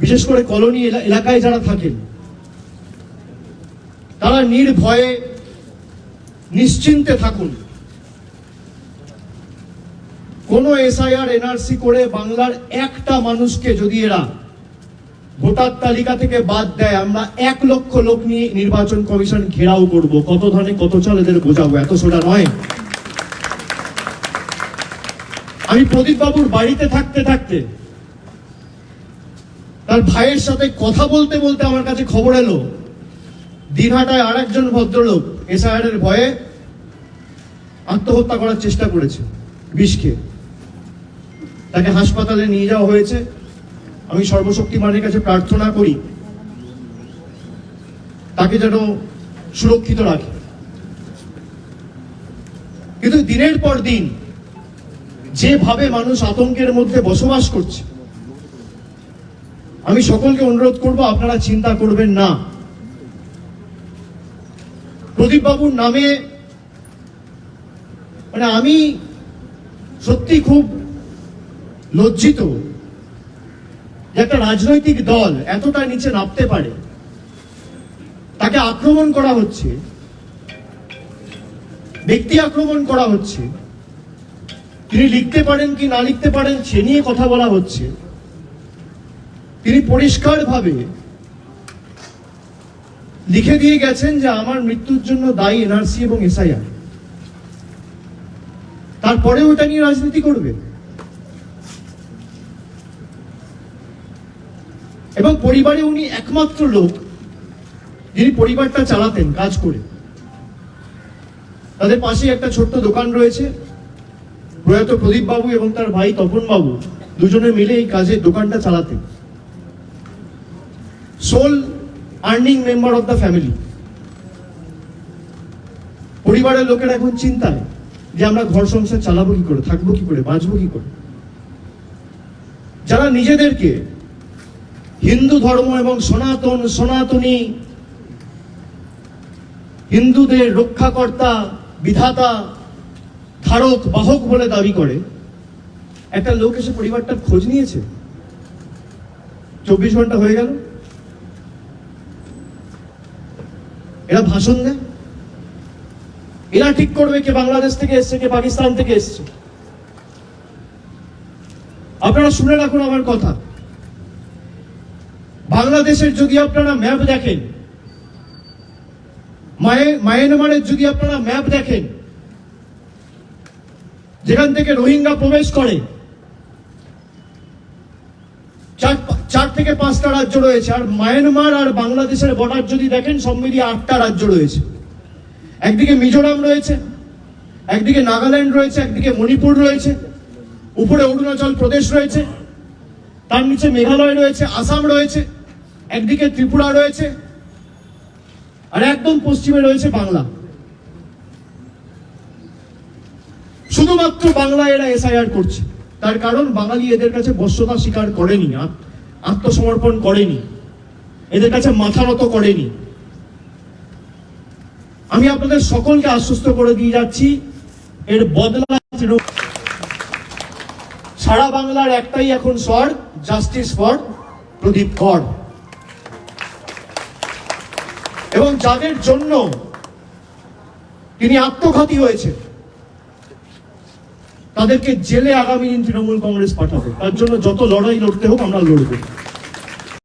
বিশেষ করে কলোনি এলাকায় যারা থাকেন, তারা নির্ভয়ে নিশ্চিন্তে থাকুন। কোন এসআইআর এনআরসি করে বাংলার একটা মানুষকে যদি এরা ভোটার তালিকা থেকে বাদ দেয়, আমরা 1 লক্ষ লোক নিয়ে নির্বাচন কমিশন ঘেরাও করব। কত ধানে কত চাল এদের বোঝাবো, এত সোজা নয়। আমি প্রদীপ বাবুর বাড়িতে থাকতে থাকতে তার ভাইয়ের সাথে কথা বলতে বলতে আমার কাছে খবর এলো দিনহাটায় আর একজন ভদ্রলোক এসআইআর এর ভয়ে আত্মহত্যা করার চেষ্টা করেছে বিষ খেয়ে। তাকে হাসপাতালে নিয়ে যাওয়া হয়েছে। আমি সর্বশক্তিমানের কাছে প্রার্থনা করি তাকে যেন সুরক্ষিত রাখে। কিন্তু দিনের পর দিন যেভাবে মানুষ আতঙ্কের মধ্যে বসবাস করছে, আমি সকলকে অনুরোধ করব আপনারা চিন্তা করবেন না। প্রদীপ বাবুর নামে মানে আমি সত্যি খুব লজ্জিত যে একটা রাজনৈতিক দল এতটা নিচে নামতে পারে। তাকে আক্রমণ করা হচ্ছে, ব্যক্তি আক্রমণ করা হচ্ছে, তিনি লিখতে পারেন কি না লিখতে পারেন সে নিয়ে কথা বলা হচ্ছে। তিনি পরিষ্কারভাবে লিখে দিয়ে গেছেন যে আমার মৃত্যুর জন্য দায়ী এনআরসি এবং এসআইআর। তারপরে ওটা নিয়ে রাজনীতি করবে। এবং পরিবারে উনি একমাত্র লোক যিনি পরিবারটা চালাতেন কাজ করে। তাদের পাশে একটা ছোট্ট দোকান রয়েছে। প্রয়াত প্রদীপ বাবু এবং তার ভাই তপন বাবু দুজনে মিলে এই কাজে দোকানটা চালাতেন। Soul earning member of the family. পরিবারের লোকেরা এখন চিন্তায় যে আমরা ঘর সংসার চালাবো কি করে, থাকবো কি করে, বাঁচবো কি করে। যারা নিজেদেরকে হিন্দু ধর্ম এবং সনাতনী হিন্দুদের রক্ষাকর্তা, বিধাতা, ধারক বাহক বলে দাবি করে, একটা লোক এসে পরিবারটার খোঁজ নিয়েছে। 24 ঘন্টা হয়ে গেল, এরা ভাষণ দেয়। এরা ঠিক করবে কে বাংলাদেশ থেকে এসছে কে পাকিস্তান থেকে এসছে। আপনারা শুনে রাখুন আমার কথা। বাংলাদেশের যদি আপনারা ম্যাপ দেখেন, মায়ানমারের যদি আপনারা ম্যাপ দেখেন, যেখান থেকে রোহিঙ্গা প্রবেশ করে, 4 থেকে 5টা রাজ্য রয়েছে। আর মায়ানমার আর বাংলাদেশের বর্ডার যদি দেখেন সব মিলিয়ে 8টা রাজ্য রয়েছে। একদিকে মিজোরাম রয়েছে, একদিকে নাগাল্যান্ড রয়েছে, একদিকে মণিপুর রয়েছে, উপরে অরুণাচল প্রদেশ রয়েছে, তার নিচে মেঘালয় রয়েছে, আসাম রয়েছে, একদিকে ত্রিপুরা রয়েছে, আর একদম পশ্চিমে রয়েছে বাংলা। শুধুমাত্র বাংলায় এরা এসআইআর করছে। তার কারণ বাঙালি এদের কাছে বশ্যতা স্বীকার করেনি, আত্মসমর্পণ করেনি, এদের কাছে মাথা নত করেনি। আমি আপনাদের সকলকে আশ্বস্ত করে দিয়ে যাচ্ছি, এর বদলা সারা বাংলার একটাই এখন স্বর, জাস্টিস ফর প্রদীপ কর। এবং যাদের জন্য তিনি আত্মঘাতী হয়েছে তাদেরকে জেলে আগামী দিন তৃণমূল কংগ্রেস পাঠাবে। তার জন্য যত লড়াই লড়তে হোক আমরা লড়বো।